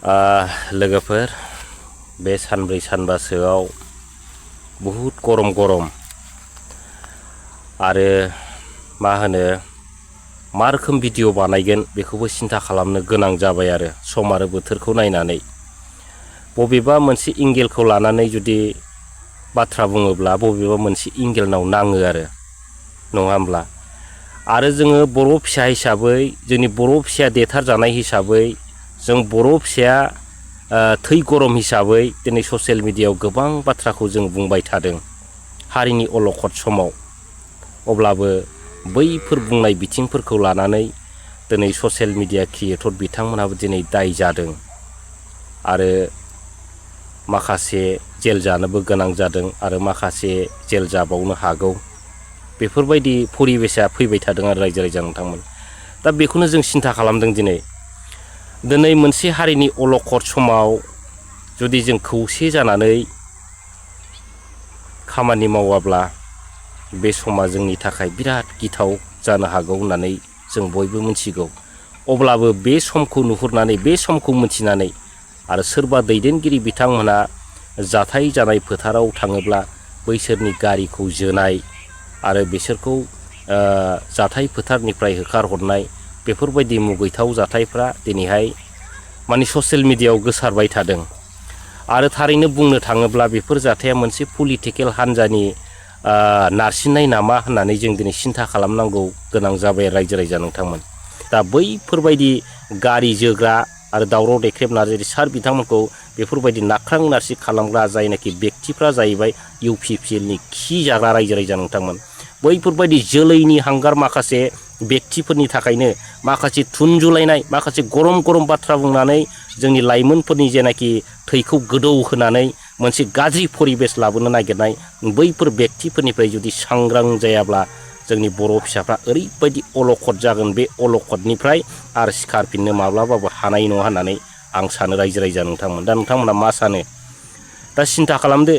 लोगोफोर बे सानब्रै सानबासोआव बहुत गरम आरो मा होनो मा रोखोम भिडिअ बानायगोन बेखौबो सिन्था खालामनो गोनां जाबाय आरो सम आरो बोथोरखौ नायनानै बबेबा मोनसे एंगेलखौ लानानै जुदि बाथ्रा बुङोब्ला बबेबा मोनसे एंगेलनाव नाङो आरो नङा होमब्ला आरो जोङो बर' फिसा हिसाबै जोंनि बर' फिसाया देथार जानाय हिसाबै जों बर' फिसाया थै गरम हिसाबै दिनै ससियेल मिडियायाव गोबां बाथ्राखौ जों बुंबाय थादों हारिनि अलखद समाव अब्लाबो बैफोर बुंनाय बिथिंफोरखौ लानानै दिनै ससियेल मिडिया क्रिएटर बिथांमोनाबो दिनै दाय जादों आरो माखासे जेल जानोबो गोनां जादों आरो माखासे जेल जाबावनो हागौ बेफोरबायदि परिबेसा फैबाय थादों आरो रायजो राजा नोंथांमोन दा बेखौनो जों सिन्था खालामदों दिनै मोनसे हारिनि अलखद समाव जुदि जों खौसे जानानै खामानि मावाब्ला बे समा जोंनि थाखाय बिराद गिथाव जानो हागौ होननानै जों बयबो मिथिगौ अब्लाबो बे समखौ नुहुरनानै बे समखौ मिथिनानै आरो सोरबा दैदेनगिरि बिथांमोना जाथाय जानाय फोथाराव थाङोब्ला बैसोरनि गारिखौ जोनाय आरो बिसोरखौ जाथाय फोथारनिफ्राय होखारहरनाय बेफोरबायदि मुगैथाव जाथायफ्रा दिनैहाय माने ससियेल मिडियायाव गोसारबाय थादों आरो थारैनो बुंनो थाङोब्ला बेफोर जाथाया मोनसे पलिटिकेल हान्जानि नारसिननाय नामा होननानै जों दिनै सिन्था खालामनांगौ गोनां जाबाय रायजो राजा नोंथांमोन दा बैफोरबायदि गारि जोग्रा आरो दावराव देख्रेब नार्जारी सार बिथांमोनखौ बेफोरबायदि नाख्रां नारसि खालामग्रा जायनाखि व्यक्तिफ्रा जाहैबाय UPPLनि खि जाग्रा रायजो राजा नोंथांमोन बैफोरबायदि जोलैनि हांगार माखासे व्यक्तिफोरनि थाखायनो माखासे थुनजुलायनाय माखासे गरम बाथ्रा बुंनानै जोंनि लाइमोनफोरनि जेनाखि थैखौ गोदौ होनानै मोनसे गाज्रि परिबेस लाबोनो नागिरनाय बैफोर व्यक्तिफोरनिफ्राय जुदि सांग्रां जायाब्ला जोंनि बर' फिसाफ्रा ओरैबायदि अलखद जागोन बे अलखदनिफ्राय आरो सिखारफिननो माब्लाबाबो हानाय नङा होननानै आं सानो रायजो राजा नोंथांमोन दा नोंथांमोना मा सानो दा सिन्था खालामदो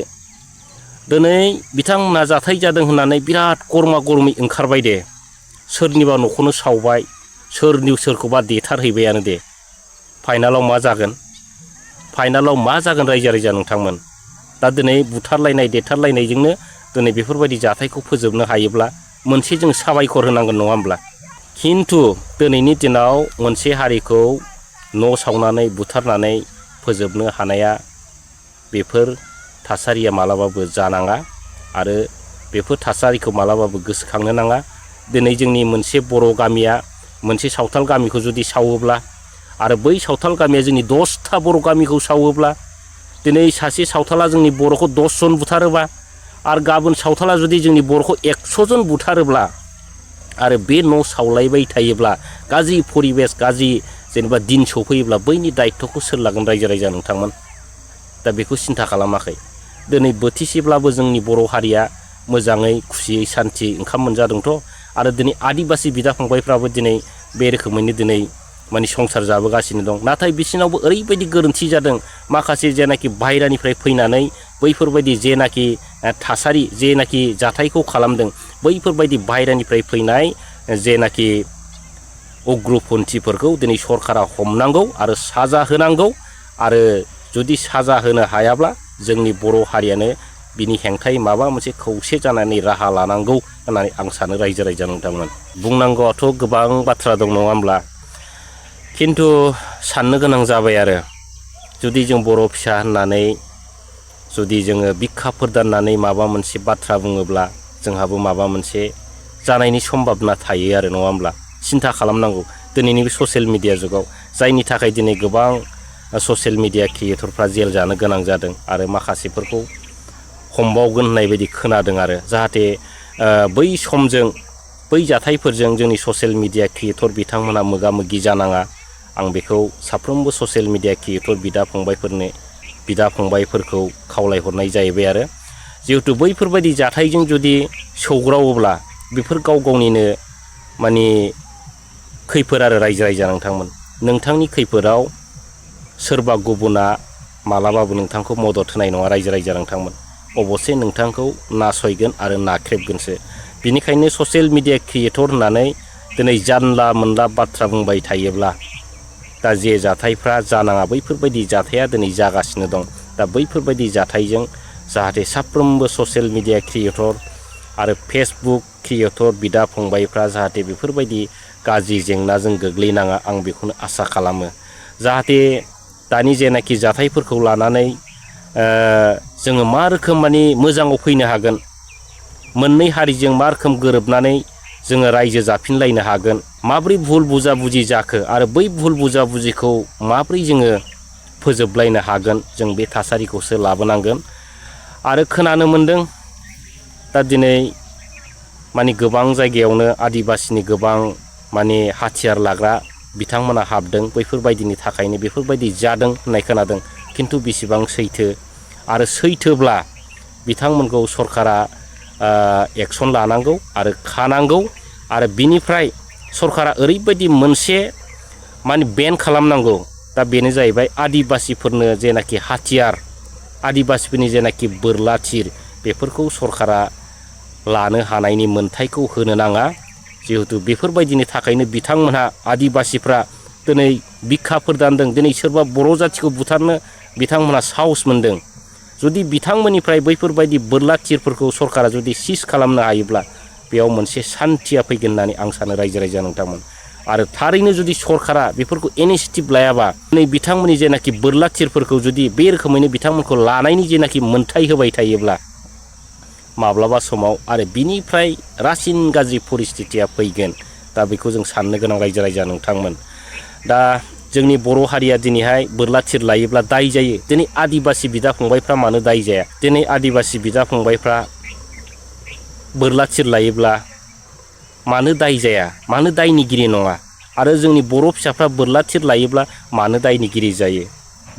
दिनै बिथांमोना जाथाय जादों होननानै बिराद गरमै ओंखारबाय दे सोरनिबा न'खौनो सावबाय सोरखौबा देथारहैबायानो दे फाइनालाव मा जागोन रायजो राजा नोंथांमोन दा दिनै बुथारलायनाय देथारलायनायजोंनो दिनै बेफोरबायदि जाथायखौ फोजोबनो हायोब्ला मोनसे जों साबायखर होनांगोन नङा होमब्ला खिन्थु दिनैनि दिनाव मोनसे हारिखौ न' सावनानै बुथारनानै फोजोबनो हानाया बेफोर थासारिया मालाबाबो जानाङा आरो बेफोर थासारिखौ मालाबाबो गोसोखांनो नाङा दिनै जोंनि मोनसे बर' गामिया मोनसे सावथाल गामिखौ जुदि सावोब्ला आरो बै सावथाल गामिया जोंनि 10था बर' गामिखौ सावोब्ला दिनै सासे सावथाला जोंनि बर'खौ 10 जन बुथारोबा आरो गाबोन सावथाला जुदि जोंनि बर'खौ 100 जन बुथारोब्ला आरो बे न' सावलायबाय थायोब्ला गाज्रि परिबेस गाज्रि जेनेबा दिन सफैयोब्ला बैनि दायित्वखौ सोर लागोन रायजो राजा नोंथांमोन दा बेखौ सिन्था खालामाखै दिनै बोथिसेब्लाबो जोंनि बर' हारिया मोजाङै खुसियै सान्थि ओंखाम मोनजादोंथ' आरो दिनै आदिबासि बिदा फंबायफ्राबो दिनै बे रोखोमैनो दिनै माने संसार जाबोगासिनो दं नाथाय बिसिनावबो ओरैबायदि गोरोन्थि जादों माखासे जेनाखि बाहेरानिफ्राय फैनानै बैफोरबायदि जेनाखि थासारि जेनाखि जाथायखौ खालामदों बैफोरबायदि बाहेरानिफ्राय फैनाय जेनाखि उग्रपन्थिफोरखौ दिनै सरकारा हमनांगौ आरो साजा होनांगौ आरो जुदि साजा होनो हायाब्ला जोंनि बर' हारियानो बिनि हेंथायै माबा मोनसे खौसे जानानै राहा लानांगौ होननानै आं सानो रायजो राजा नोंथांमोन बुंनांगौआथ' गोबां बाथ्रा दं नङा होमब्ला खिन्थु साननो गोनां जाबाय आरो जुदि जों बर' फिसा होननानै जुदि जोङो बिखाफोर दाननानै माबा मोनसे बाथ्रा बुङोब्ला जोंहाबो माबा मोनसे जानायनि सम्भाबना थायो आरो नङा होमब्ला सिन्था खालामनांगौ दिनैनि बे ससियेल मिडिया जुगाव जायनि थाखाय दिनै गोबां ससियेल मिडिया क्रिएटरफ्रा जेल जानो गोनां जादों आरो माखासेफोरखौ हमबावगोन होननाय बायदि खोनादों आरो जाहाथे बै समजों बै जाथायफोरजों जोंनि ससियेल मिडिया क्रिएटर बिथांमोना मोगा मोगि जानाङा आं बेखौ साफ्रोमबो ससियेल मिडिया क्रिएटर बिदा फंबायफोरखौ खावलायहरनाय जाहैबाय आरो जिहेतु बैफोरबायदि जाथायजों जुदि सौग्रावोब्ला बेफोर गाव गावनिनो माने खैफोद आरो रायजो राजा नोंथांमोन नोंथांनि खैफोदाव सोरबा गुबुना मालाबाबो नोंथांखौ मदद होनाय नङा रायजो राजा नोंथांमोन अबसे नोंथांखौ नासयगोन आरो नाख्रेबगोनसो बिनिखायनो ससियेल मिडिया क्रिएटर होननानै दिनै जानला मोनला बाथ्रा बुंबाय थायोब्ला दा जे जाथायफ्रा जानाङा बैफोरबायदि जाथाया दिनै जागासिनो दं। दा बैफोरबायदि जाथायजों जाहाथे साफ्रोमबो ससियेल मिडिया क्रिएटर आरो फेसबुक क्रिएटर बिदा फंबायफ्रा जाहाथे बेफोरबायदि गाज्रि जेंनाजों गोग्लैनाङा आं बेखौनो आसा खालामो। जाहाथे दानि जेनाखि जाथायफोरखौ लानानै जोङो मा रोखोम माने मोजाङाव फैनो हागोन, मोननै हारिजों मा रोखोम गोरोबनानै जोङो रायजो जाफिनलायनो हागोन, माब्रै भुल बुजा बुजि जाखो आरो बै भुल बुजा बुजिखौ माब्रै जोङो फोजोबलायनो हागोन, जों बे थासारिखौसो लाबोनांगोन। आरो खोनानो मोन्दों दा दिनै माने गोबां जायगायावनो आदिबासिनि गोबां माने हाथियार लाग्रा बिथांमोना हाबदों, बैफोरबायदिनि थाखायनो बेफोरबायदि जादों होननाय खोनादों। खिन्थु बेसेबां सैथो आरो सैथोब्ला बिथांमोनखौ सरकारा एक्सन लानांगौ आरो खानांगौ। आरो बिनिफ्राय सरकारा ओरैबायदि मोनसे माने बेन खालामनांगौ, दा बेनो जाहैबाय आदिबासिफोरनो जेनाखि हाथियार, आदिबासिफोरनि जेनाखि बोरला थिर, बेफोरखौ सरकारा लानो हानायनि मोन्थायखौ होनो नाङा। जिहेतु बेफोरबायदिनि थाखायनो बिथांमोनहा आदिबासिफ्रा दिनै बिखाफोर दानदों। दिनै सोरबा बर' जाथिखौ बुथारनो बिथांमोनहा साहस मोन्दों। जुदि बिथांमोननिफ्राय बैफोरबायदि बोरला थिरफोरखौ सरकारा जुदि सिज खालामनो हायोब्ला बेयाव मोनसे सान्थिया फैगोन होननानै आं सानो रायजो नोंथांमोन। आरो थारैनो जुदि सरकारा बेफोरखौ इनिसियेटिभ लायाबा नै बिथांमोननि जेनाखि बोरला थिरफोरखौ जुदि बे रोखोमैनो बिथांमोनखौ लानायनि जेनाखि मोन्थाय होबाय थायोब्ला माब्लाबा समाव आरो बिनिफ्राय रासिन गाज्रि परिस्थितिया फैगोन। दा बेखौ जों साननो गोनां रायजो नोंथांमोन। दा जोंनि बर' हारिया दिनैहाय बोरला थिर लायोब्ला दाय जायो। दिनै आदिबासि बिदा फंबायफ्रा मानो दाय जाया? दिनै आदिबासि बिदा फंबायफ्रा बोरला थिर लायोब्ला मानो दाय जाया? मानो दायनिगिरि नङा? आरो जोंनि बर' फिसाफ्रा बोरला थिर लायोब्ला मानो दायनिगिरि जायो?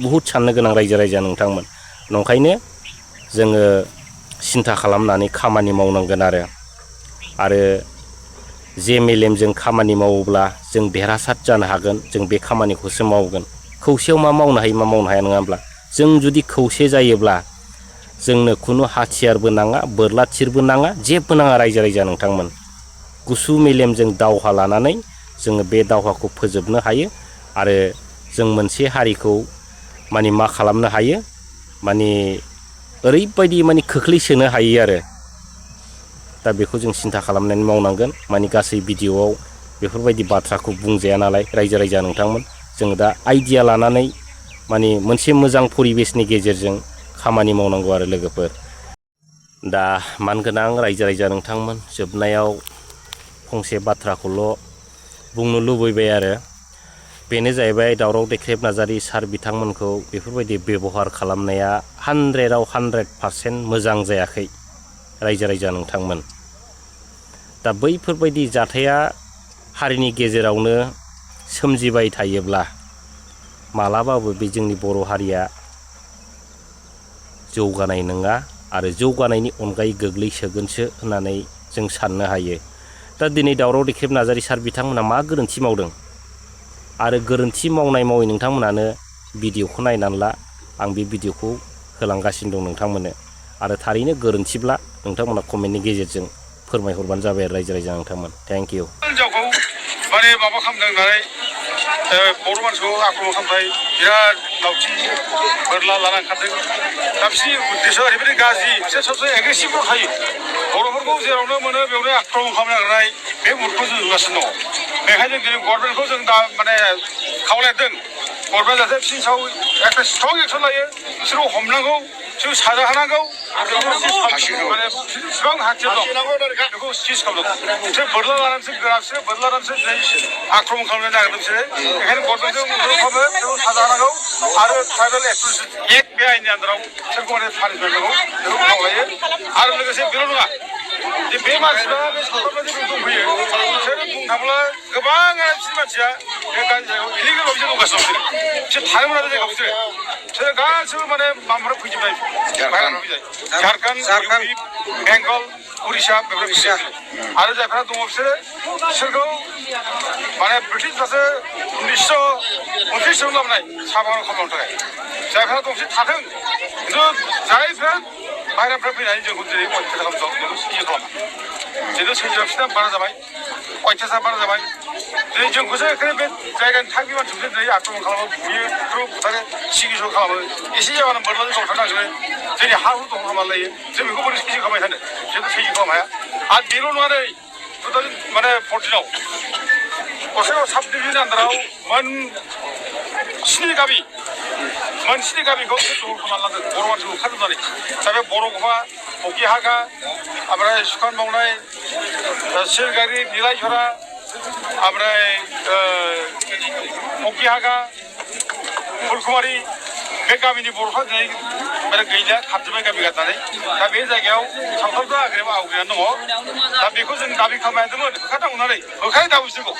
बहुद साननो गोनां रायजो नोंथांमोन। नंखायनो जोङो सिन्था खालामनानै खामानि मावनांगोन। आरो जे मेलेमजों खामानि मावोब्ला जों देरहासार जानो हागोन, जों बे खामानिखौसो मावगोन। खौसेयाव मा मावनो हायो मा मावनो हाया नङा होमब्ला? जों जुदि खौसे जायोब्ला जोंनो खुनु हाथियारबो नाङा, बोरला थिरबो नाङा, जेबो नाङा रायजो नोंथांमोन। गुसु मेलेमजों दावहा लानानै जोङो बे दावहाखौ फोजोबनो हायो। आरो जों मोनसे हारिखौ माने मा खालामनो हायो, माने ओरैबायदि माने खोख्लैसोनो हायो आरो। दा बेखौ जों सिन्था खालामनानै मावनांगोन। माने गासै भिडिअ'आव बेफोरबायदि बाथ्राखौ बुंजाया नालाय रायजो नोंथांमोन। जों दा आइडिया लानानै माने मोनसे मोजां परिबेसनि गेजेरजों खामानि मावनांगौ आरो लोगोफोर। दा मानगोनां रायजो नोंथांमोन, जोबनायाव फंसे बाथ्राखौल' बुंनो लुबैबाय आरो बेनो जाहैबाय दावराव देख्रेब नार्जारी सार बिथांमोनखौ बेफोरबायदि बेबहार खालामनाया 100आव 100% मोजां जायाखै रायजो नोंथांमोन। दा बैफोरबायदि जाथाया हारिनि गेजेरावनो सोमजिबाय थायोब्ला मालाबाबो बे जोंनि बर' हारिया जौगानाय नङा आरो जौगानायनि अनगायै गोग्लैसोगोनसो होननानै जों साननो हायो। दा दिनै दावराव देख्रेब नार्जारी सार बिथांमोना मा गोरोन्थि मावदों? आरो गोरोन्थि मावै नोंथांमोनानो भिडिअ'खौ नायनानै ला। आं बे भिडिअ'खौ होलांगासिनो दं नोंथांमोननो। आरो थारैनो गोरोन्थिब्ला नोंथांमोना कमेन्टनि गेजेरजों फोरमायहरबानो जाबाय आरो रायजो नोंथांमोन। Thank you. हिनजावखौ माने माबा खालामदों होननानै बर' मानसिखौ आक्रमन खालामबाय, बिराद लावथि बोरला लाना ओंखारदों। दा बिसोरनि उद्देश्यआ ओरैबायदि गाज्रि, बिसोर सबसे एग्रेसिभआव थायो। बर'फोरखौ जेरावनो मोनो बेयावनो आक्रमन खालामनो नागिरनाय बे मुडखौ जों नुगासिनो दङ। बेखायनो दिनै गभर्नमेन्टखौ जों दा माने खावलायदों, गभर्नमेन्ट जाहाथे बिसोरनि सायाव একটা स्ट्रं एक्सन लायो, बिसोरखौ हमनांगौ, बिसोरखौ साजा होनांगौ। माने बिसिबां हाथियार दं बेखौ सिज खालामदों। बिसोर बोरला लानानैसो गोरा, बिसोर बोरला लानानैसो आक्रमन खालामनो नागिरदों बिसोरो। बेखायनो गभर्नमेन्टजों अनुर'ध खालामो, बेखौ साजा होनांगौ। आरो ट्राइबेल एट्रसिटि एक्ट बे आयेननि आन्दाराव बिसोरखौ माने पानिशमेन्ट नांगौ, बेखौ खावलायो। आरो लोगोसे बेल' नङा, जे बे मानसिफ्रा बे सावथालबादि दंफैयो, बिसोरो बुंनो थाङोब्ला गोबाङानो बिसोर मानसिया बे गाज्रि जायगायाव इलिगेल बिसोर दंगासिनो दं। बिसोर थानो मोना बे जायगायाव, बिसोरो गासिबो माने माबाफोरा फैजोबनाय, बाहेरानिफ्राय फैजाय झारखन्ड, बेंगल, उरिष्या बेफोर फैजाय। आरो जायफ्रा दङ बिसोरखौ माने ब्रिटिशफ्रासो 1929 लाबोनाय साहा बागान खालामनो थाखाय। जायफ्रा दं बिसोर थाथों, खिन्थु जायफ्रा बाहेरानिफ्राय फैनानै जोंखौ दिनै अयथासार खालामदों, बेखौ सिज खालामा। जिहेतु सैजोआ बिसोरना बारा जाबाय, अयथासार बारा जाबाय। दिनै जोंखौसो बे जायगानि थागिबि मानसिखौसो दिनै आक्रमण खालामो बुयो बेखौ बुथारो सिगिस' खालामो एसे जाबानो बोरलाजों गावथारनांगोन जोंनि हा हु दं खालामना लायो जों बेखौ बोरै सैजो खालामबाय थानो जोंथ' सैजो खालामनो हाया आरो बेल' नङा नै 2014 गसाइगाव साब डिभिजन आन्दाराव स्नि गामिखौ दखल खालामना लादों बर' मानसिखौ ओंखारजोबनानै दा बे बर'गफा हकिहागा ओमफ्राय सुखान बावनाय सिलगारि निलायझरा ओमफ्राय हकिहागा फुलकुमारि बे गामिनि बर'फ्रा दिनै गैला खारजोब्बाय गामि गारनानै दा बे जायगायाव सावथालफ्रा आवग्रिनानै दङ दा बेखौ जों दाबि खालामनो हादोंमोन होखारनांगौ होननानै होखारै दाबो बिसोरखौ